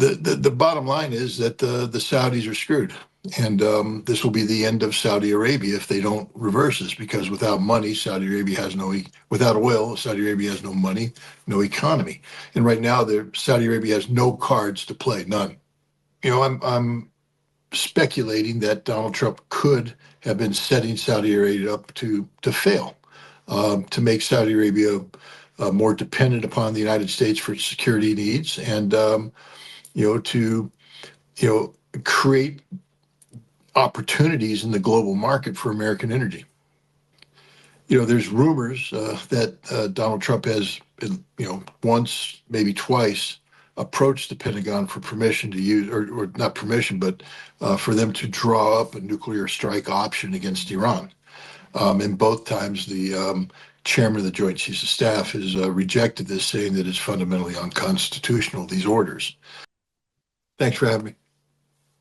the bottom line is that the Saudis are screwed. And this will be the end of Saudi Arabia if they don't reverse this, because without money, Saudi Arabia has without oil, Saudi Arabia has no money, no economy. And right now, Saudi Arabia has no cards to play, none. I'm speculating that Donald Trump could have been setting Saudi Arabia up to fail, to make Saudi Arabia more dependent upon the United States for security needs, and to create opportunities in the global market for American energy. There's rumors that Donald Trump has, once, maybe twice, approached the Pentagon for permission to use, or not permission, but for them to draw up a nuclear strike option against Iran. And both times the chairman of the Joint Chiefs of Staff has rejected this, saying that it's fundamentally unconstitutional, these orders. Thanks for having me.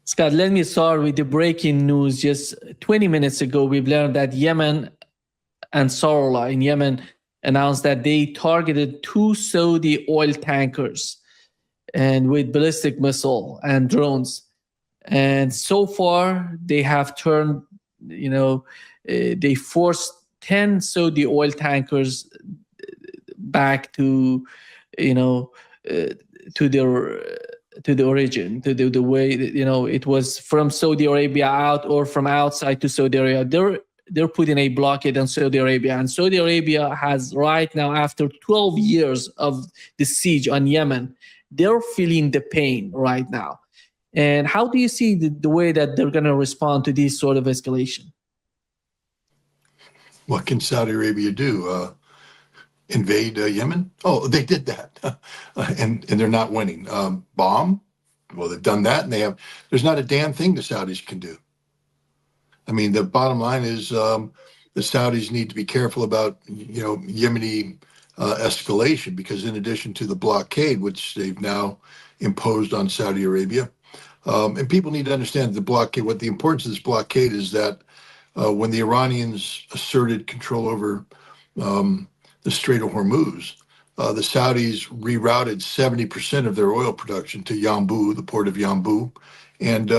Scott, let me start with the breaking news. Just 20 minutes ago, we've learned that Yemen and Ansarullah in Yemen announced that they targeted 2 Saudi oil tankers and with ballistic missile and drones. And so far, they have turned, they forced 10 Saudi oil tankers back to the origin, to the way that, it was from Saudi Arabia out or from outside to Saudi Arabia. They're putting a blockade on Saudi Arabia, and Saudi Arabia has right now, after 12 years of the siege on Yemen, they're feeling the pain right now. And how do you see the way that they're going to respond to this sort of escalation? What can Saudi Arabia do? Invade Yemen? Oh, they did that, and they're not winning. Bomb? Well, they've done that, and there's not a damn thing the Saudis can do. I mean, the bottom line is the Saudis need to be careful about Yemeni escalation, because in addition to the blockade, which they've now imposed on Saudi Arabia, and people need to understand the blockade. What the importance of this blockade is that when the Iranians asserted control over the Strait of Hormuz, the Saudis rerouted 70% of their oil production to Yanbu, the port of Yanbu, and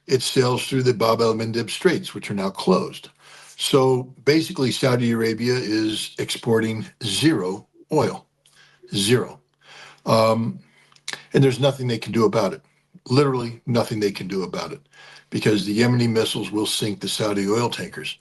it sails through the Bab el-Mandeb Straits, which are now closed. So basically, Saudi Arabia is exporting zero oil, zero. And there's nothing they can do about it, literally nothing they can do about it, because the Yemeni missiles will sink the Saudi oil tankers.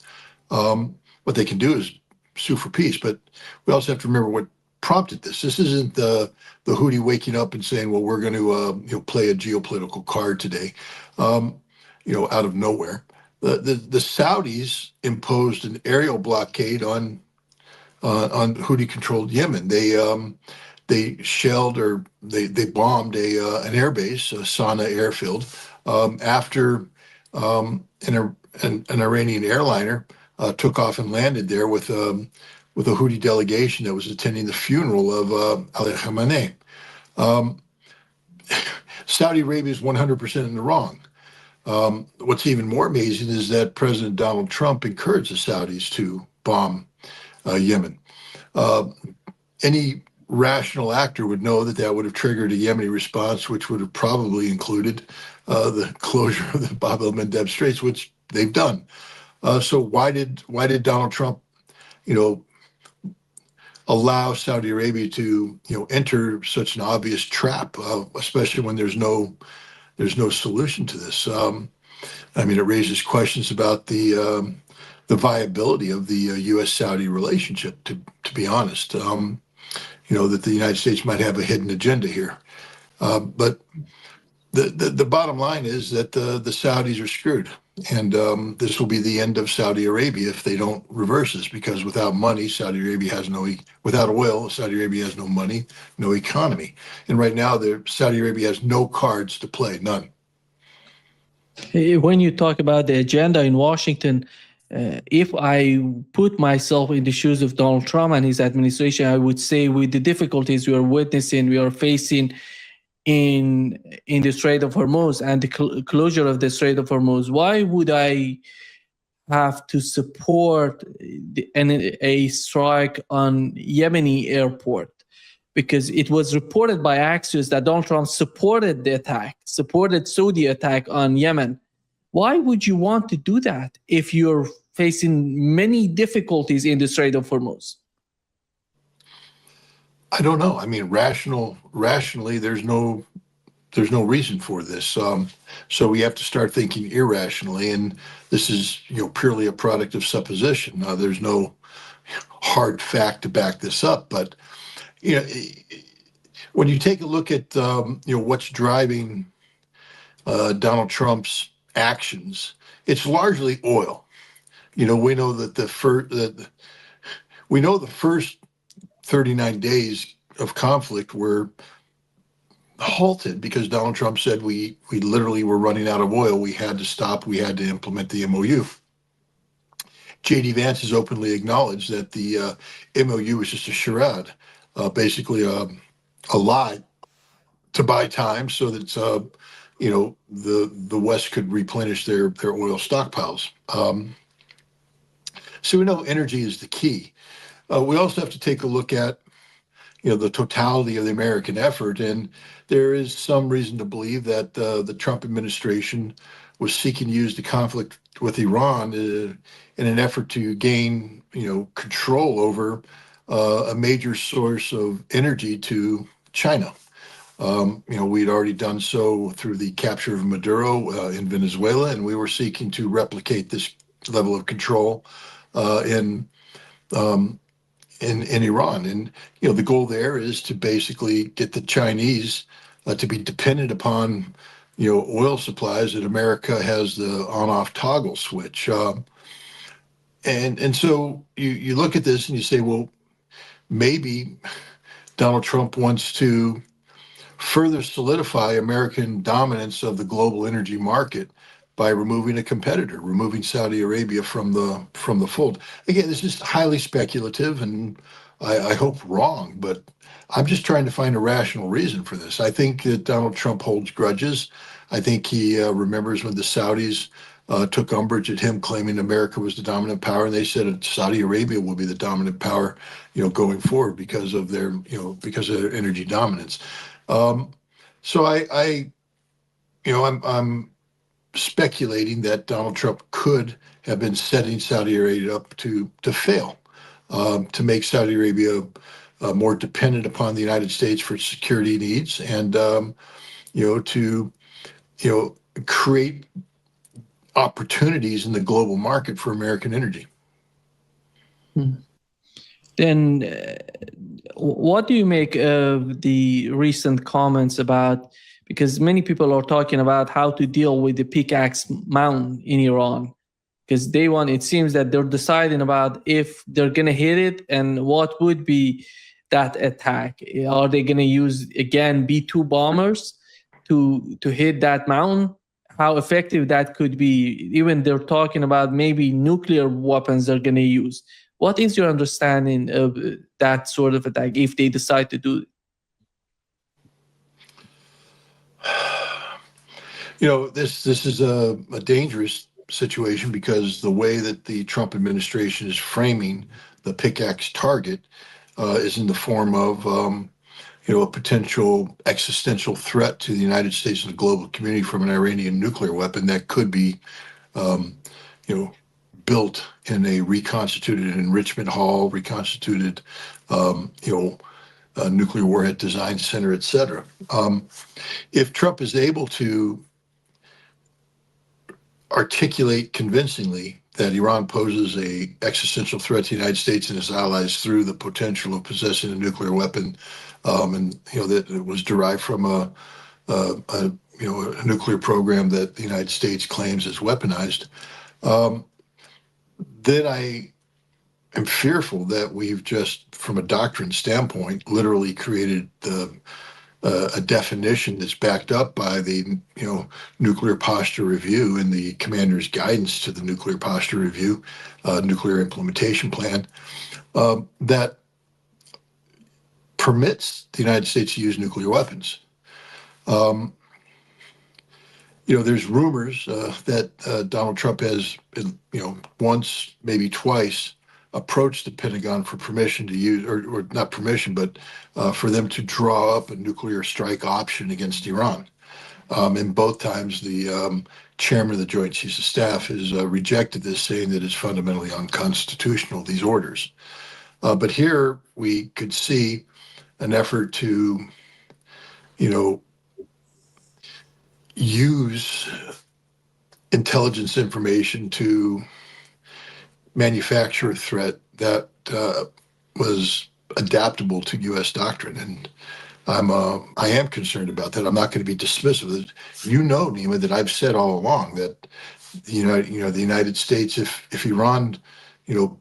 What they can do is sue for peace, but we also have to remember what prompted this. This isn't the Houthi waking up and saying, well, we're going to play a geopolitical card today, out of nowhere. The Saudis imposed an aerial blockade on Houthi-controlled Yemen. They shelled, or they bombed an airbase, a Sana'a airfield, after an Iranian airliner took off and landed there with a Houthi delegation that was attending the funeral of Ali Khamenei. Saudi Arabia is 100% in the wrong. What's even more amazing is that President Donald Trump encouraged the Saudis to bomb Yemen. Any rational actor would know that would have triggered a Yemeni response, which would have probably included the closure of the Bab el-Mandeb Straits, which they've done. So why did Donald Trump, allow Saudi Arabia to, enter such an obvious trap, especially when there's no solution to this? It raises questions about the viability of the U.S.-Saudi relationship. To be honest, that the United States might have a hidden agenda here, but the bottom line is that the Saudis are screwed. And this will be the end of Saudi Arabia if they don't reverse this, because without money, Saudi Arabia has without oil, Saudi Arabia has no money, no economy. And right now, Saudi Arabia has no cards to play, none. When you talk about the agenda in Washington, if I put myself in the shoes of Donald Trump and his administration, I would say, with the difficulties we are facing in the Strait of Hormuz and the closure of the Strait of Hormuz, why would I have to support a strike on Yemeni airport because it was reported by Axios that Donald Trump supported the attack, supported Saudi attack on Yemen. Why would you want to do that if you're facing many difficulties in the Strait of Hormuz? I don't know. I mean, rationally, there's no reason for this. So we have to start thinking irrationally, and this is purely a product of supposition. There's no hard fact to back this up, but when you take a look at what's driving Donald Trump's actions, it's largely oil. We know that the first 39 days of conflict were halted because Donald Trump said we literally were running out of oil. We had to stop. We had to implement the MOU. J.D. Vance has openly acknowledged that the MOU was just a charade, basically a lie to buy time so that the West could replenish their oil stockpiles. So we know energy is the key. We also have to take a look at the totality of the American effort, and there is some reason to believe that the Trump administration was seeking to use the conflict with Iran in an effort to gain control over a major source of energy to China. We'd already done so through the capture of Maduro in Venezuela, and we were seeking to replicate this level of control in Iran. And the goal there is to basically get the Chinese to be dependent upon oil supplies that America has the on-off toggle switch. And so you look at this and you say, well, maybe Donald Trump wants to further solidify American dominance of the global energy market by removing a competitor, removing Saudi Arabia from the fold. Again, this is highly speculative and I hope wrong, but I'm just trying to find a rational reason for this. I think that Donald Trump holds grudges. I think he remembers when the Saudis took umbrage at him claiming America was the dominant power, and they said Saudi Arabia will be the dominant power, going forward because of their energy dominance. So I'm speculating that Donald Trump could have been setting Saudi Arabia up to fail, to make Saudi Arabia more dependent upon the United States for security needs, and to create opportunities in the global market for American energy. Then, what do you make of the recent comments about? Because many people are talking about how to deal with the pickaxe mountain in Iran, because it seems that they're deciding about if they're going to hit it and what would be that attack. Are they going to use, again, B-2 bombers to hit that mountain? How effective that could be? Even they're talking about maybe nuclear weapons they're going to use. What is your understanding of that sort of attack if they decide to do it? This is a dangerous situation because the way that the Trump administration is framing the pickaxe target is in the form of a potential existential threat to the United States and the global community from an Iranian nuclear weapon that could be built in a reconstituted enrichment hall, reconstituted nuclear warhead design center, et cetera. If Trump is able to articulate convincingly that Iran poses a existential threat to the United States and its allies through the potential of possessing a nuclear weapon, and that it was derived from a nuclear program that the United States claims is weaponized, then I am fearful that we've just, from a doctrine standpoint, literally created a definition that's backed up by the nuclear posture review and the commander's guidance to the nuclear posture review, nuclear implementation plan, that permits the United States to use nuclear weapons. There's rumors that Donald Trump has, once, maybe twice, approached the Pentagon for permission to use, or not permission, but for them to draw up a nuclear strike option against Iran. And both times the chairman of the Joint Chiefs of Staff has rejected this, saying that it's fundamentally unconstitutional, these orders. But here we could see an effort to, use intelligence information to manufacture a threat that was adaptable to U.S. doctrine. And I am concerned about that. I'm not going to be dismissive of it. Nima, that I've said all along that the United States, if Iran,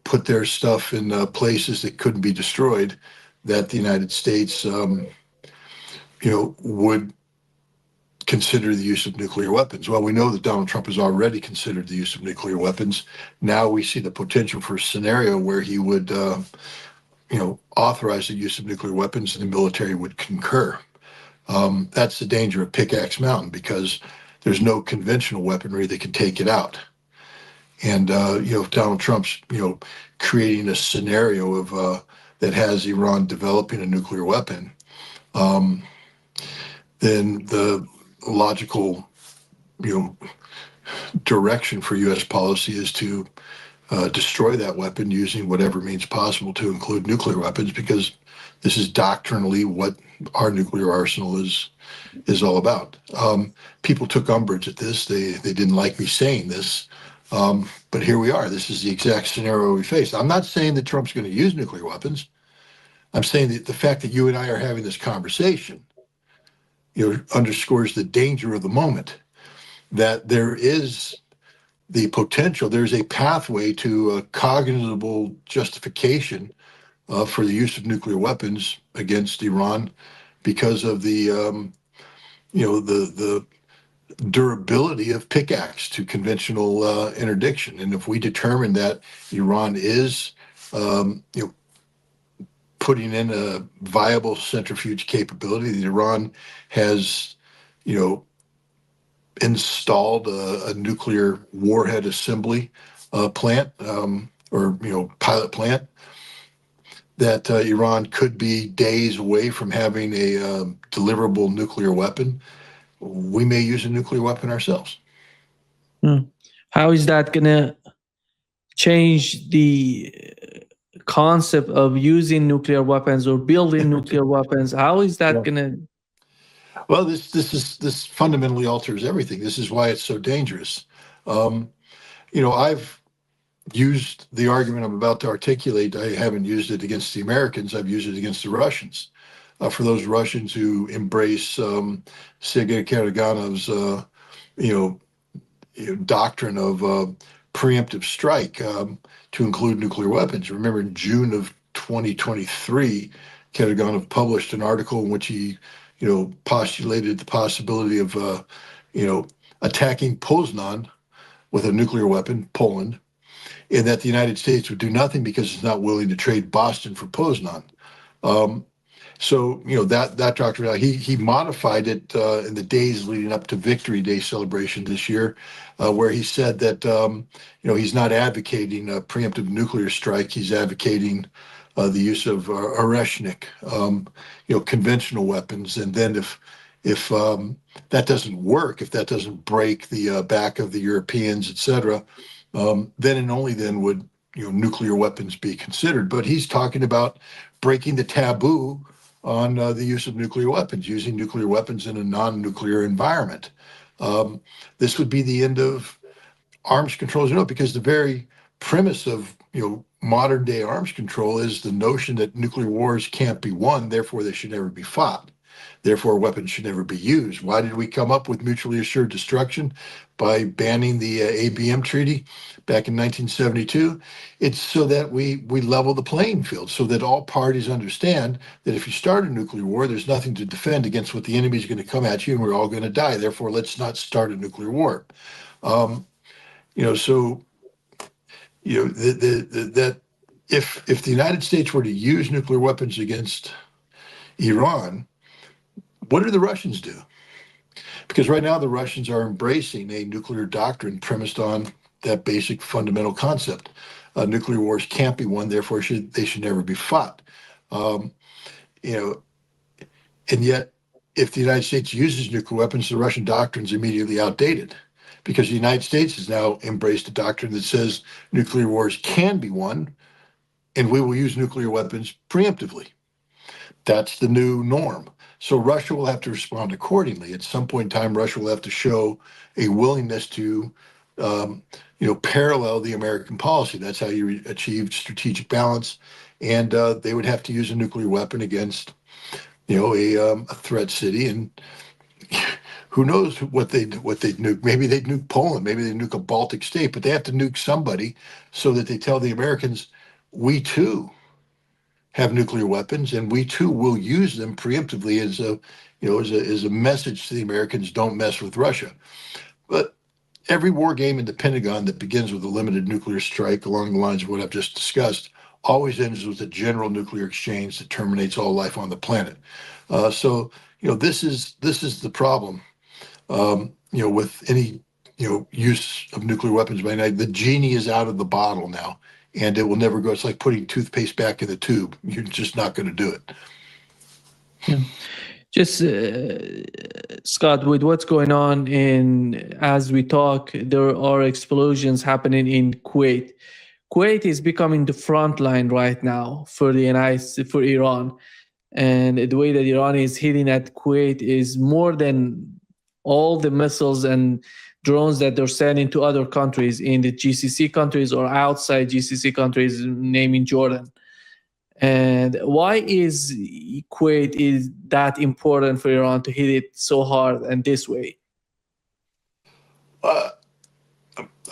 put their stuff in places that couldn't be destroyed, that the United States, would consider the use of nuclear weapons. Well, we know that Donald Trump has already considered the use of nuclear weapons. Now we see the potential for a scenario where he would, authorize the use of nuclear weapons and the military would concur. That's the danger of Pickaxe Mountain, because there's no conventional weaponry that can take it out. And, if Donald Trump's, creating a scenario of that has Iran developing a nuclear weapon, then the logical, direction for U.S. policy is to destroy that weapon using whatever means possible, to include nuclear weapons, because this is doctrinally what our nuclear arsenal is all about. People took umbrage at this. They didn't like me saying this, but here we are. This is the exact scenario we face. I'm not saying that Trump's going to use nuclear weapons. I'm saying that the fact that you and I are having this conversation, underscores the danger of the moment, that there is the potential, there's a pathway to a cognizable justification for the use of nuclear weapons against Iran because of the, the durability of Pickaxe to conventional interdiction. And if we determine that Iran is, putting in a viable centrifuge capability, that Iran has, installed a nuclear warhead assembly plant, or pilot plant, that Iran could be days away from having a deliverable nuclear weapon, we may use a nuclear weapon ourselves. How is that going to change the concept of using nuclear weapons or building nuclear weapons? How is that going to? Well, this fundamentally alters everything. This is why it's so dangerous. I've used the argument I'm about to articulate. I haven't used it against the Americans. I've used it against the Russians. For those Russians who embrace Sergei Karaganov's, doctrine of preemptive strike to include nuclear weapons. Remember, in June of 2023, Karaganov published an article in which he, postulated the possibility of, attacking Poznan with a nuclear weapon, Poland, and that the United States would do nothing because it's not willing to trade Boston for Poznan. So, that doctrine, he modified it in the days leading up to Victory Day celebration this year, where he said that, he's not advocating a preemptive nuclear strike. He's advocating the use of Oreshnik, conventional weapons. And then if that doesn't work, if that doesn't break the back of the Europeans, et cetera, then and only then would nuclear weapons be considered. But he's talking about breaking the taboo on the use of nuclear weapons, using nuclear weapons in a non-nuclear environment. This would be the end of arms control, because the very premise of modern day arms control is the notion that nuclear wars can't be won, therefore they should never be fought. Therefore, weapons should never be used. Why did we come up with mutually assured destruction by banning the ABM treaty back in 1972? It's so that we level the playing field, so that all parties understand that if you start a nuclear war, there's nothing to defend against what the enemy is going to come at you, and we're all going to die. Therefore, let's not start a nuclear war. That if the United States were to use nuclear weapons against Iran, what do the Russians do? Because right now the Russians are embracing a nuclear doctrine premised on that basic fundamental concept. nuclear wars can't be won, therefore they should never be fought. Um, you know, and yet, if the United States uses nuclear weapons, the Russian doctrine is immediately outdated, because the United States has now embraced a doctrine that says nuclear wars can be won, and we will use nuclear weapons preemptively. That's the new norm. So Russia will have to respond accordingly. At some point in time, Russia will have to show a willingness to, parallel the American policy. That's how you achieve strategic balance. And they would have to use a nuclear weapon against, a threat city. And who knows what they'd nuke? Maybe they'd nuke Poland. Maybe they'd nuke a Baltic state. But they have to nuke somebody so that they tell the Americans, we too have nuclear weapons, and we too will use them preemptively as a message to the Americans: don't mess with Russia. But every war game in the Pentagon that begins with a limited nuclear strike along the lines of what I've just discussed always ends with a general nuclear exchange that terminates all life on the planet. This is the problem. With any use of nuclear weapons by night, the genie is out of the bottle now, and it will never go. It's like putting toothpaste back in the tube. You're just not going to do it. Yeah. Just Scott, with what's going on as we talk, there are explosions happening in Kuwait. Kuwait is becoming the front line right now for for Iran, and the way that Iran is hitting at Kuwait is more than all the missiles and drones that they're sending to other countries in the GCC countries or outside GCC countries, naming Jordan. And why is Kuwait is that important for Iran to hit it so hard and this way?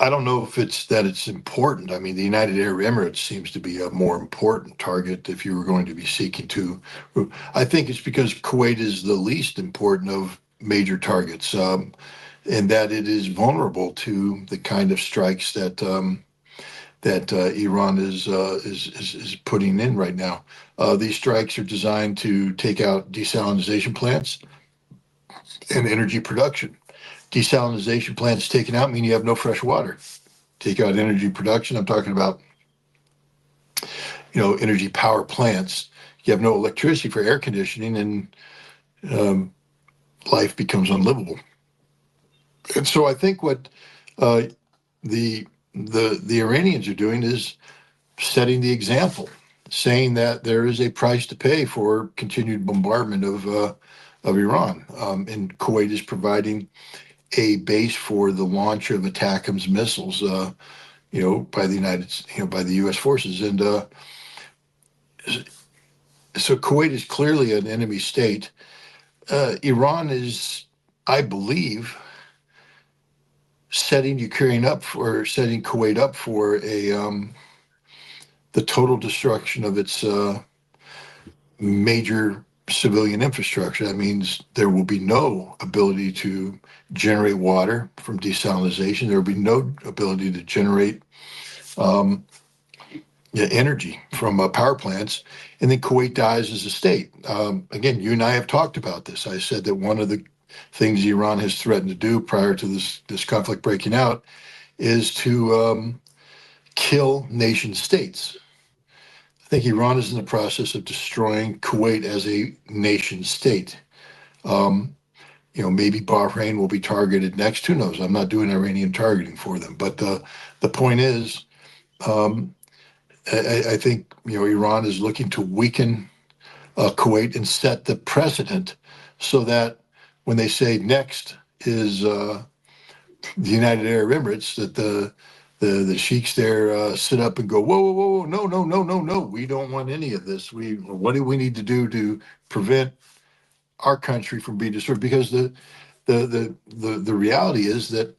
I don't know if it's important. I mean, the United Arab Emirates seems to be a more important target if you were going to be seeking to. I think it's because Kuwait is the least important of major targets, and that it is vulnerable to the kind of strikes that Iran is putting in right now. These strikes are designed to take out desalination plants and energy production. Desalination plants taken out mean you have no fresh water. Take out energy production. I'm talking about, energy power plants. You have no electricity for air conditioning, and life becomes unlivable. And so I think what the Iranians are doing is setting the example, saying that there is a price to pay for continued bombardment of Iran, and Kuwait is providing a base for the launch of ATACMS missiles, by the U.S. forces, and so Kuwait is clearly an enemy state. Iran is, I believe, setting Kuwait up for the total destruction of its major civilian infrastructure. That means there will be no ability to generate water from desalination. There will be no ability to generate energy from power plants, and then Kuwait dies as a state. Again, you and I have talked about this. I said that one of the things Iran has threatened to do prior to this conflict breaking out is to kill nation states. I think Iran is in the process of destroying Kuwait as a nation state. Maybe Bahrain will be targeted next. Who knows? I'm not doing Iranian targeting for them. But the point is, I think Iran is looking to weaken Kuwait and set the precedent so that when they say next is the United Arab Emirates, that the sheiks there sit up and go, whoa, whoa, whoa, no, no, no, no, no, we don't want any of this. What do we need to do to prevent our country from being destroyed? Because the reality is that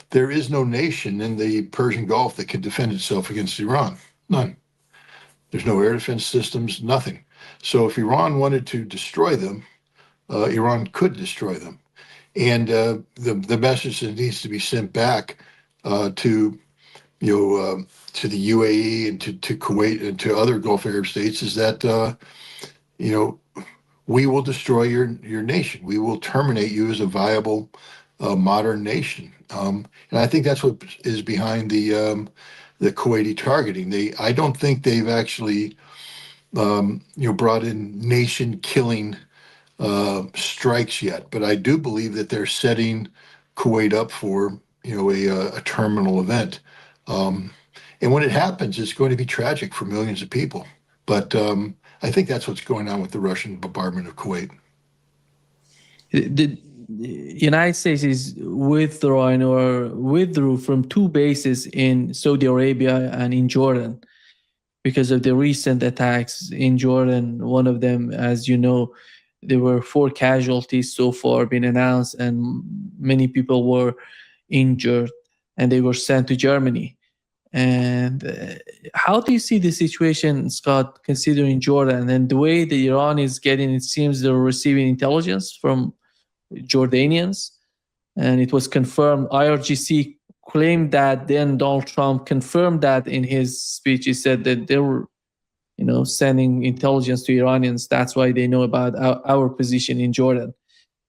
there is no nation in the Persian Gulf that can defend itself against Iran. None. There's no air defense systems, nothing. So if Iran wanted to destroy them, Iran could destroy them. And the message that needs to be sent back to to the UAE and to Kuwait and to other Gulf Arab states is that we will destroy your nation. We will terminate you as a viable modern nation. And I think that's what is behind the Kuwaiti targeting. I don't think they've actually brought in nation-killing strikes yet, but I do believe that they're setting Kuwait up for a terminal event. And when it happens, it's going to be tragic for millions of people. But I think that's what's going on with the Russian bombardment of Kuwait. The United States is withdrew from two bases in Saudi Arabia and in Jordan because of the recent attacks in Jordan. One of them, as you know, there were 4 casualties so far been announced, and many people were injured, and they were sent to Germany. And how do you see the situation, Scott, considering Jordan and the way that Iran is getting? It seems they're receiving intelligence from Jordanians, and it was confirmed. IRGC claimed that. Then Donald Trump confirmed that in his speech. He said that they were, sending intelligence to Iranians. That's why they know about our position in Jordan.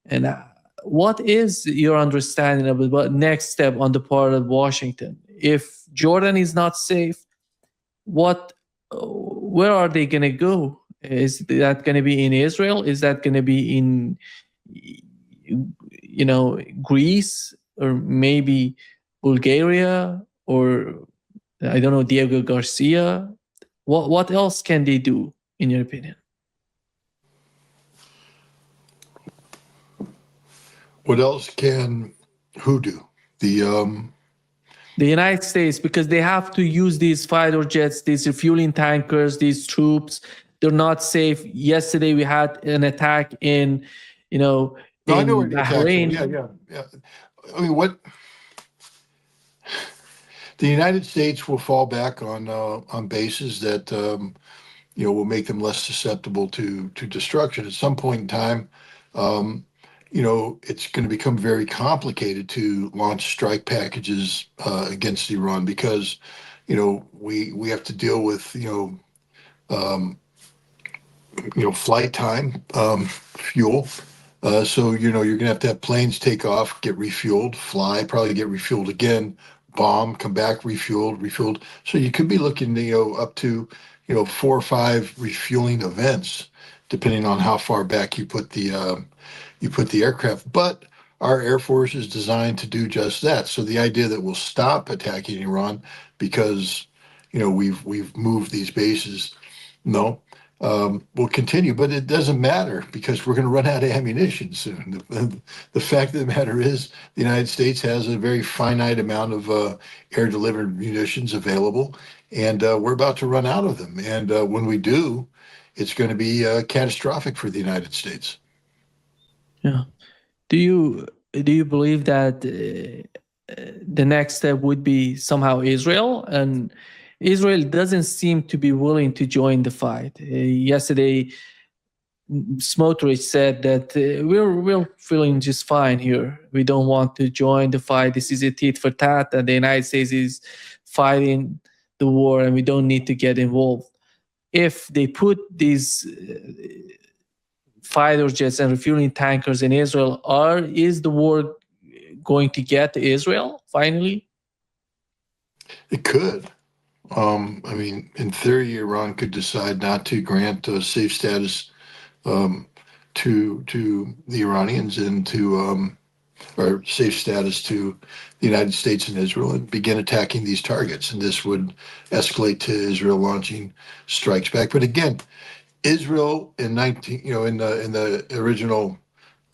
And what is your understanding of what next step on the part of Washington? If Jordan is not safe, where are they going to go? Is that going to be in Israel? Is that going to be in Greece, or maybe Bulgaria, or I don't know, Diego Garcia? What else can they do, in your opinion? What else can who do? The United States, because they have to use these fighter jets, these refueling tankers, these troops. They're not safe. Yesterday we had an attack in Bahrain. Yeah. I mean, the United States will fall back on bases that will make them less susceptible to destruction. At some point in time, it's going to become very complicated to launch strike packages against Iran because we have to deal with flight time, fuel. So you're going to have planes take off, get refueled, fly, probably get refueled again, bomb, come back, refueled. So you could be looking up to 4 or 5 refueling events, depending on how far back you put the aircraft. But our Air Force is designed to do just that. So the idea that we'll stop attacking Iran because we've moved these bases, no. Will continue, but it doesn't matter because we're going to run out of ammunition soon. The fact of the matter is the United States has a very finite amount of air-delivered munitions available, and we're about to run out of them. And when we do, it's going to be catastrophic for the United States. Yeah. Do you believe that the next step would be somehow Israel? And Israel doesn't seem to be willing to join the fight. Yesterday, Smotrich said that we're feeling just fine here. We don't want to join the fight. This is a tit for tat, and the United States is fighting the war, and we don't need to get involved. If they put these fighter jets and refueling tankers in Israel, is the war going to get to Israel finally? It could. I mean, in theory, Iran could decide not to grant safe status to the Iranians and or safe status to the United States and Israel and begin attacking these targets. And this would escalate to Israel launching strikes back. But again, Israel in the original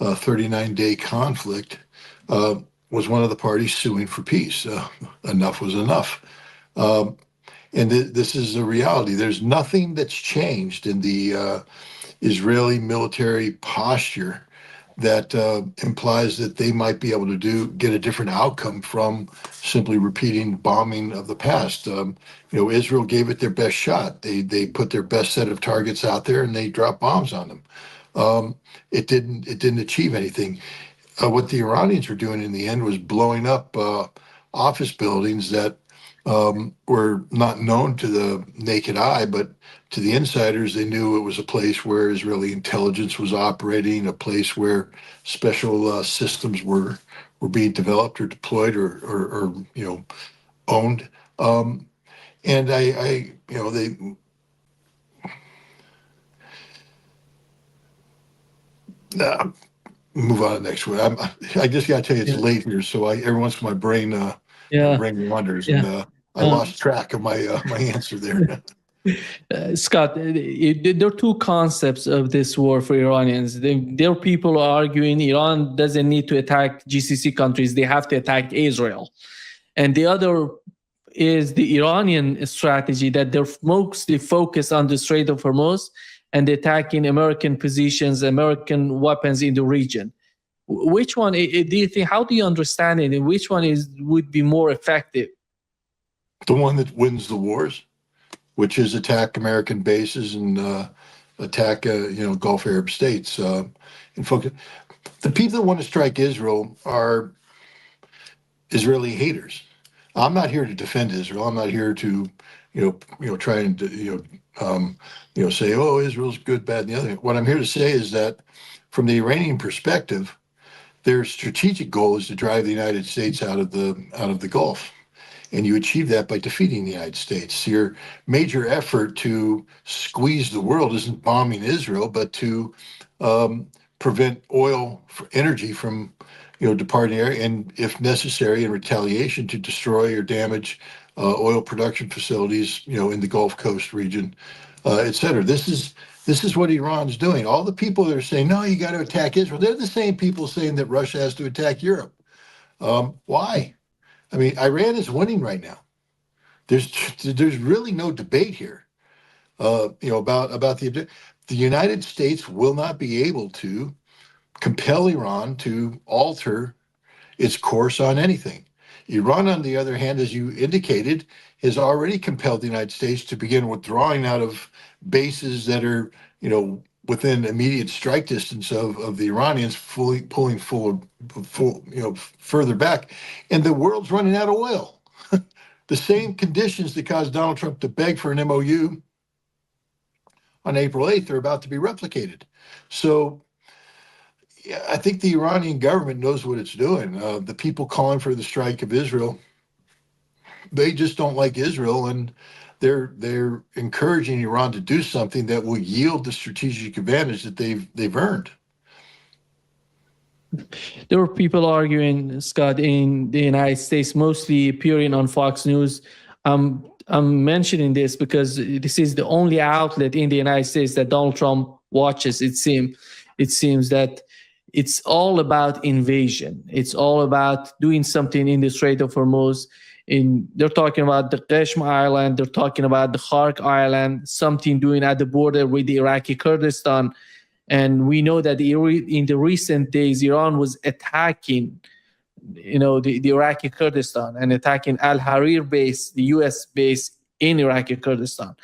39-day conflict was one of the parties suing for peace. Enough was enough. And this is the reality. There's nothing that's changed in the Israeli military posture that implies that they might be able to get a different outcome from simply repeating bombing of the past. Israel gave it their best shot. They put their best set of targets out there and they dropped bombs on them. It didn't achieve anything. What the Iranians were doing in the end was blowing up office buildings that were not known to the naked eye, but to the insiders, they knew it was a place where Israeli intelligence was operating, a place where special systems were being developed or deployed or owned. And I they move on to the next one. I just got to tell you, it's Yeah, late here, so every once in a while my brain yeah, brain wanders, yeah. and I Um, lost track of my answer there. Scott, there are two concepts of this war for Iranians. There are people arguing Iran doesn't need to attack GCC countries; they have to attack Israel. And the other is the Iranian strategy that they're mostly focused on the Strait of Hormuz and attacking American positions, American weapons in the region. Which one do you think? How do you understand it? And which one would be more effective? The one that wins the wars, which is attack American bases and attack Gulf Arab states. And focus. The people that want to strike Israel are Israeli haters. I'm not here to defend Israel. I'm not here to, try and say, oh, Israel's good, bad, and the other. What I'm here to say is that, from the Iranian perspective, their strategic goal is to drive the United States out of the Gulf, and you achieve that by defeating the United States. Your major effort to squeeze the world isn't bombing Israel, but to prevent oil for energy from departing the area, and if necessary, in retaliation, to destroy or damage oil production facilities, in the Gulf Coast region, et cetera. This is what Iran's doing. All the people that are saying, no, you got to attack Israel, they're the same people saying that Russia has to attack Europe. Why? I mean, Iran is winning right now. There's really no debate here. About the United States will not be able to compel Iran to alter its course on anything. Iran, on the other hand, as you indicated, has already compelled the United States to begin withdrawing out of bases that are, within immediate strike distance of the Iranians, pulling further back, and the world's running out of oil. The same conditions that caused Donald Trump to beg for an MOU on April 8th are about to be replicated. So, yeah, I think the Iranian government knows what it's doing. The people calling for the strike of Israel, they just don't like Israel, and they're encouraging Iran to do something that will yield the strategic advantage that they've earned. There were people arguing, Scott, in the United States, mostly appearing on Fox News. I'm mentioning this because this is the only outlet in the United States that Donald Trump watches. It seems that it's all about invasion. It's all about doing something in the Strait of Hormuz. They're talking about the Qeshm Island. They're talking about the Khark Island, something doing at the border with the Iraqi Kurdistan. And we know that in the recent days, Iran was attacking, the Iraqi Kurdistan and attacking Al Harir base, the U.S. base in Iraqi Kurdistan.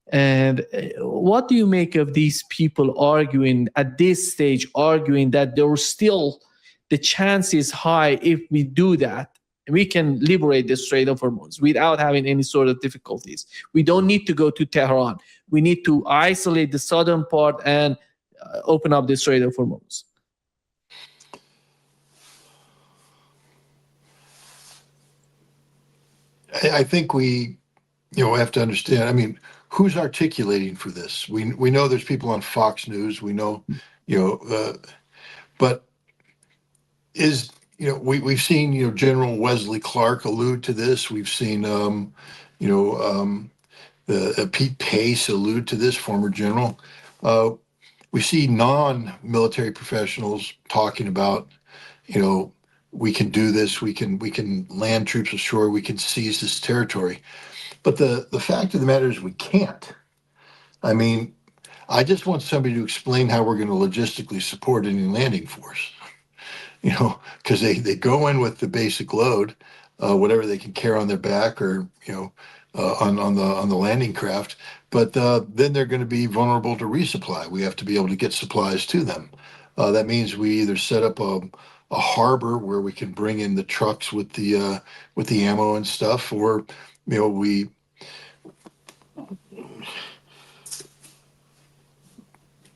And what do you make of these people arguing at this stage, arguing that there was still the chance is high if we do that, we can liberate the Strait of Hormuz without having any sort of difficulties. We don't need to go to Tehran. We need to isolate the southern part and open up the Strait of Hormuz. I think we, have to understand. I mean, who's articulating for this? We know there's people on Fox News. We know, but we've seen General Wesley Clark allude to this. We've seen Pete Pace allude to this, former general. We see non-military professionals talking about, we can do this. We can land troops ashore. We can seize this territory. But the fact of the matter is we can't. I mean, I just want somebody to explain how we're going to logistically support any landing force. Because they go in with the basic load, whatever they can carry on their back, or on the landing craft. But then they're going to be vulnerable to resupply. We have to be able to get supplies to them. That means we either set up a harbor where we can bring in the trucks with the ammo and stuff, or we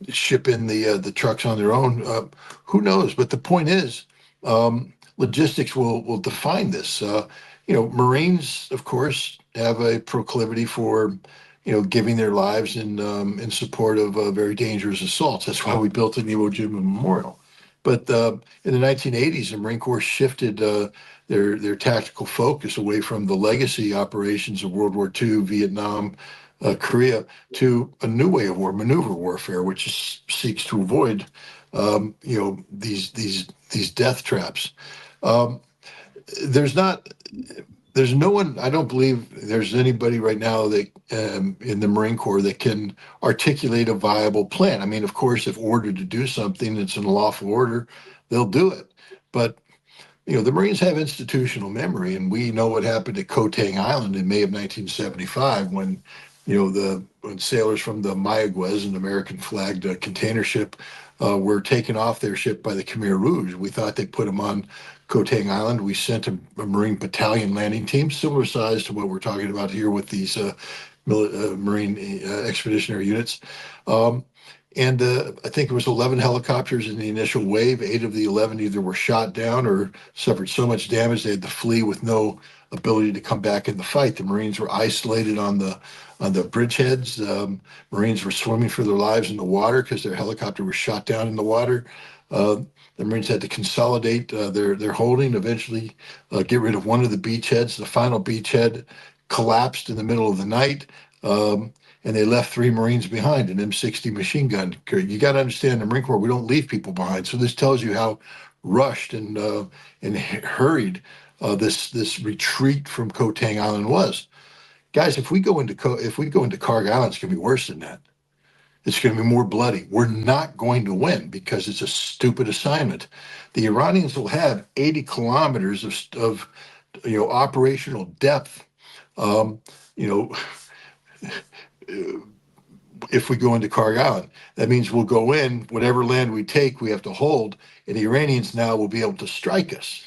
ship in the trucks on their own. Who knows? But the point is, logistics will define this. Marines, of course, have a proclivity for, giving their lives in support of very dangerous assaults. That's why we built an Iwo Jima Memorial. But in the 1980s, the Marine Corps shifted their tactical focus away from the legacy operations of World War II, Vietnam, Korea, to a new way of war, maneuver warfare, which seeks to avoid, these death traps. Um, there's not there's no one, I don't believe there's anybody right now that in the Marine Corps that can articulate a viable plan. I mean, of course, if ordered to do something that's in a lawful order, they'll do it. But the Marines have institutional memory, and we know what happened at Koh Tang Island in May of 1975 when, when sailors from the Mayaguez, an American flagged container ship, were taken off their ship by the Khmer Rouge. We thought they put them on Koh Tang Island. We sent a Marine battalion landing team, similar size to what we're talking about here with these Marine expeditionary units. And I think it was 11 helicopters in the initial wave. 8 of the 11 either were shot down or suffered so much damage they had to flee with no ability to come back in the fight. The Marines were isolated on the bridgeheads. Marines were swimming for their lives in the water because their helicopter was shot down in the water. The Marines had to consolidate their holding, eventually get rid of one of the beachheads. The final beachhead collapsed in the middle of the night. And they left 3 Marines behind, an M60 machine gun. You got to understand, the Marine Corps, we don't leave people behind. So this tells you how rushed and hurried this retreat from Koh Tang Island was. Guys, if we go into Karg Island, it's going to be worse than that. It's going to be more bloody. We're not going to win because it's a stupid assignment. The Iranians will have 80 kilometers of operational depth. If we go into Karg Island, that means we'll go in, whatever land we take, we have to hold, and the Iranians now will be able to strike us.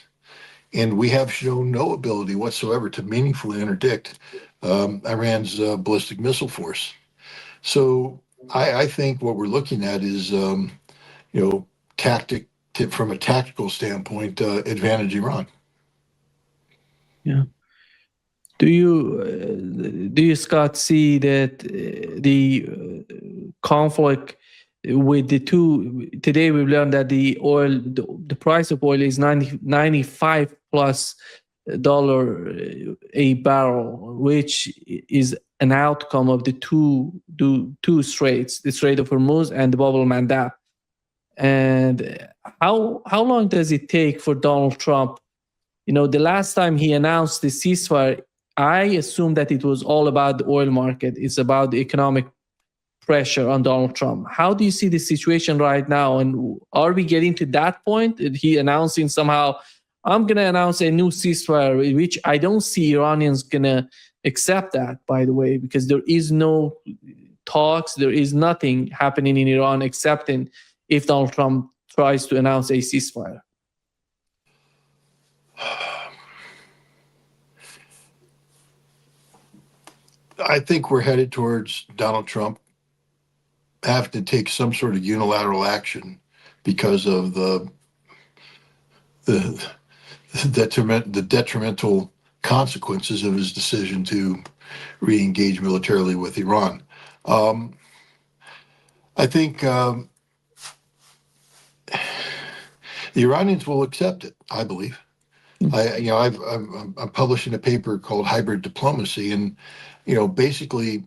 And we have shown no ability whatsoever to meaningfully interdict Iran's ballistic missile force. So I think what we're looking at is, from a tactical standpoint, advantage Iran. Yeah. Do you, Scott, see that the conflict with the two? Today we've learned that the price of oil is $95 plus a barrel, which is an outcome of the two straits, the Strait of Hormuz and the Bab el-Mandab. And how long does it take for Donald Trump? The last time he announced the ceasefire, I assume that it was all about the oil market. It's about the economic pressure on Donald Trump. How do you see the situation right now? And are we getting to that point? Is he announcing somehow, I'm going to announce a new ceasefire, which I don't see Iranians going to accept that, by the way, because there is no talks, there is nothing happening in Iran excepting if Donald Trump tries to announce a ceasefire. I think we're headed towards Donald Trump having to take some sort of unilateral action because of the detrimental consequences of his decision to re-engage militarily with Iran. I think the Iranians will accept it, I believe. I'm publishing a paper called Hybrid Diplomacy, and basically,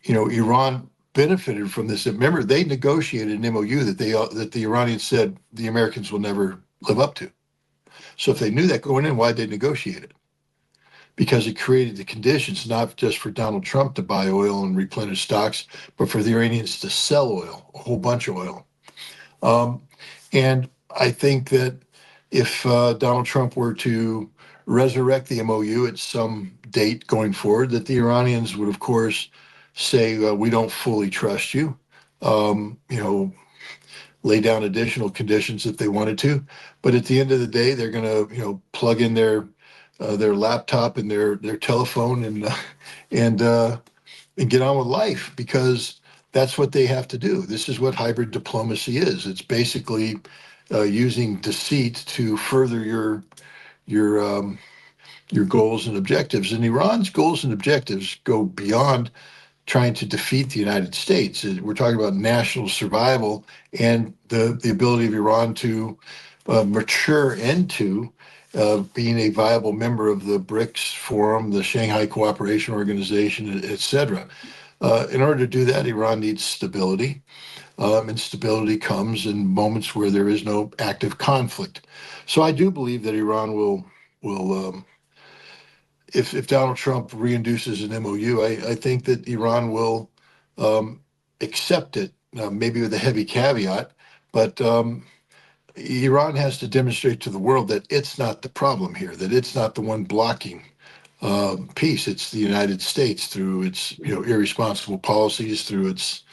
Iran benefited from this. Remember, they negotiated an MOU that the Iranians said the Americans will never live up to. So if they knew that going in, why'd they negotiate it? Because it created the conditions not just for Donald Trump to buy oil and replenish stocks, but for the Iranians to sell oil, a whole bunch of oil. And I think that if Donald Trump were to resurrect the MOU at some date going forward, that the Iranians would, of course, say, we don't fully trust you, lay down additional conditions if they wanted to. But at the end of the day, they're going to, plug in their laptop and their telephone and get on with life, because that's what they have to do. This is what hybrid diplomacy is. It's basically using deceit to further your goals and objectives. And Iran's goals and objectives go beyond trying to defeat the United States. We're talking about national survival and the ability of Iran to mature into being a viable member of the BRICS Forum, the Shanghai Cooperation Organization, et cetera. In order to do that, Iran needs stability. And stability comes in moments where there is no active conflict. So I do believe that Iran will if Donald Trump reintroduces an MOU, I think that Iran will accept it, maybe with a heavy caveat, but Iran has to demonstrate to the world that it's not the problem here, that it's not the one blocking peace. It's the United States through its irresponsible policies, through its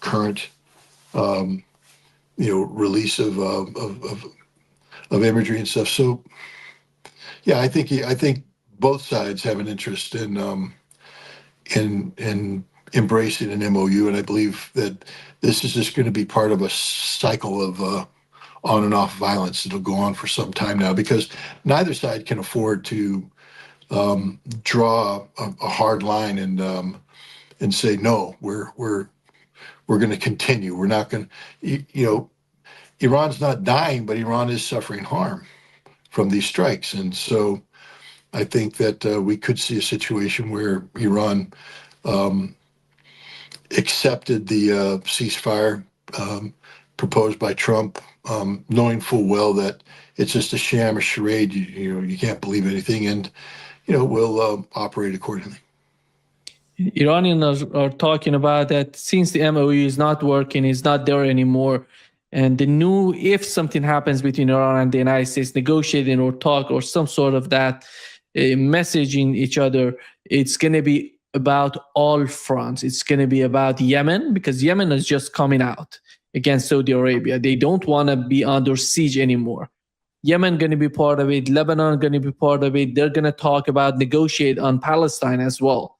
current release of imagery and stuff. So yeah, I think both sides have an interest in embracing an MOU, and I believe that this is just going to be part of a cycle of on and off violence that'll go on for some time now, because neither side can afford to draw a hard line and say no, we're going to continue. We're not going to, Iran's not dying, but Iran is suffering harm from these strikes, and so I think that we could see a situation where Iran accepted the ceasefire proposed by Trump, knowing full well that it's just a sham, a charade. You can't believe anything, and will operate accordingly. Iranians are talking about that since the MOU is not working, is not there anymore, and if something happens between Iran and the United States, negotiating or talk or some sort of that messaging each other, it's going to be about all fronts. It's going to be about Yemen, because Yemen is just coming out against Saudi Arabia. They don't want to be under siege anymore. Yemen going to be part of it. Lebanon going to be part of it. They're going to talk about negotiate on Palestine as well.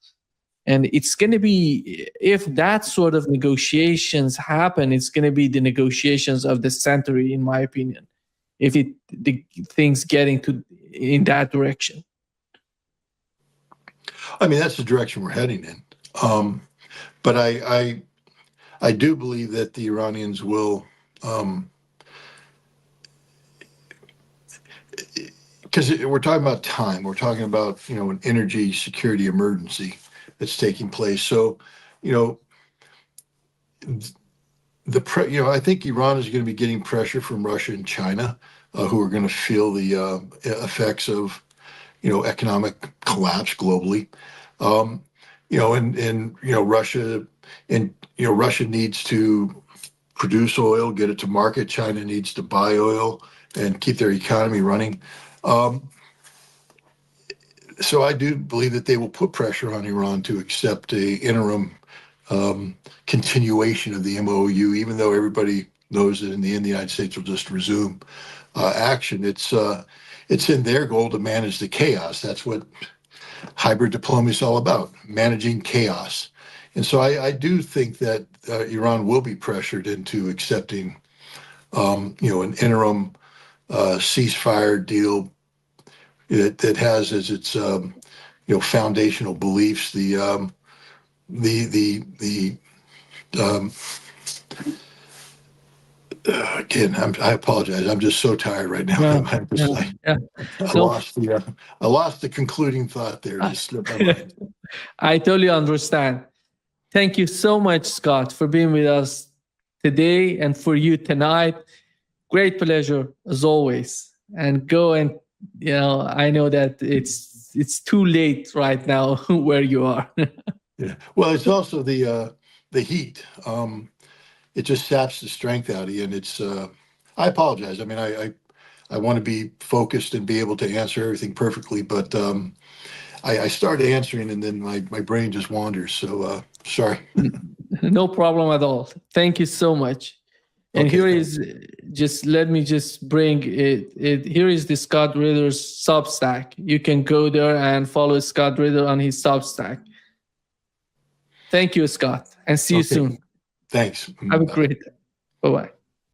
And it's going to be, if that sort of negotiations happen, it's going to be the negotiations of the century, in my opinion, if the things getting in that direction. I mean, that's the direction we're heading in. But I do believe that the Iranians will, because we're talking about time. We're talking about an energy security emergency that's taking place. So, I think Iran is going to be getting pressure from Russia and China, who are going to feel the effects of economic collapse globally. Russia needs to produce oil, get it to market. China needs to buy oil and keep their economy running. So I do believe that they will put pressure on Iran to accept a interim continuation of the MOU, even though everybody knows that in the end the United States will just resume action. It's in their goal to manage the chaos. That's what hybrid diplomacy is all about, managing chaos. And so I do think that Iran will be pressured into accepting, an interim ceasefire deal that has as its, foundational beliefs again, I apologize. I'm just so tired right now. I lost the concluding thought there. Just slipped my mind. I totally understand. Thank you so much, Scott, for being with us today and for you tonight. Great pleasure as always. And go and I know that it's too late right now where you are. Yeah. Well, it's also the heat. It just saps the strength out of you, and it's. I apologize. I mean, I want to be focused and be able to answer everything perfectly, but I started answering and then my brain just wanders. So sorry. No problem at all. Thank you so much. And Okay, here is let me bring it. Here is the Scott Ritter's Substack. You can go there and follow Scott Ritter on his Substack. Thank you, Scott, and see you soon. Thanks. Have a great day. Bye-bye.